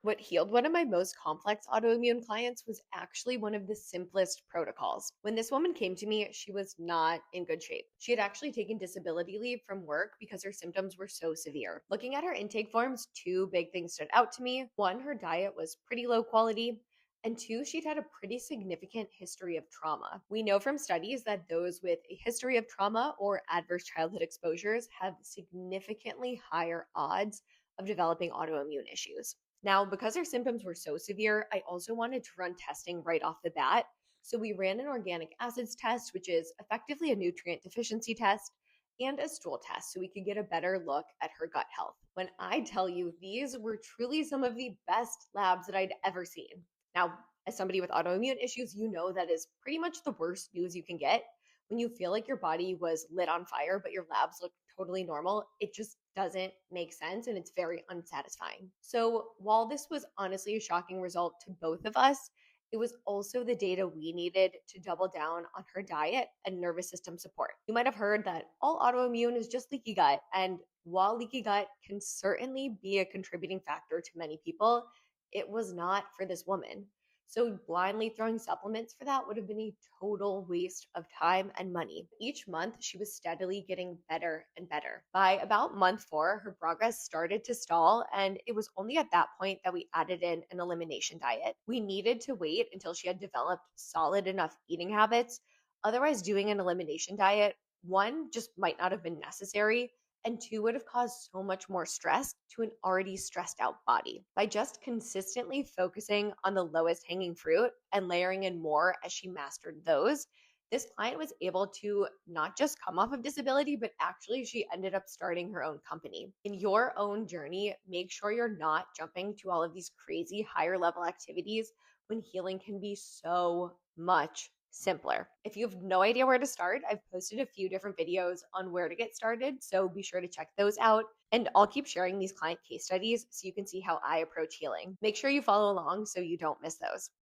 What healed one of my most complex autoimmune clients was actually one of the simplest protocols. When this woman came to me, she was not in good shape. She had actually taken disability leave from work because her symptoms were so severe. Looking at her intake forms, two big things stood out to me. One, her diet was pretty low quality. And two, she'd had a pretty significant history of trauma. We know from studies that those with a history of trauma or adverse childhood exposures have significantly higher odds of developing autoimmune issues. Now, because her symptoms were so severe, I also wanted to run testing right off the bat. So we ran an organic acids test, which is effectively a nutrient deficiency test, and a stool test so we could get a better look at her gut health. When I tell you, these were truly some of the best labs that I'd ever seen. Now, as somebody with autoimmune issues, you know that is pretty much the worst news you can get. When you feel like your body was lit on fire, but your labs look totally normal, it just doesn't make sense and it's very unsatisfying. So, while this was honestly a shocking result to both of us, it was also the data we needed to double down on her diet and nervous system support. You might have heard that all autoimmune is just leaky gut. And while leaky gut can certainly be a contributing factor to many people, it was not for this woman. So, blindly throwing supplements for that would have been a total waste of time and money. Each month, she was steadily getting better and better. By about month 4, her progress started to stall, and it was only at that point that we added in an elimination diet. We needed to wait until she had developed solid enough eating habits. Otherwise, doing an elimination diet, one, just might not have been necessary, and two, would have caused so much more stress to an already stressed out body. By just consistently focusing on the lowest hanging fruit and layering in more as she mastered those, this client was able to not just come off of disability, but actually she ended up starting her own company. In your own journey, make sure you're not jumping to all of these crazy higher level activities when healing can be so much simpler. If you have no idea where to start, I've posted a few different videos on where to get started, so be sure to check those out. And I'll keep sharing these client case studies so you can see how I approach healing. Make sure you follow along so you don't miss those.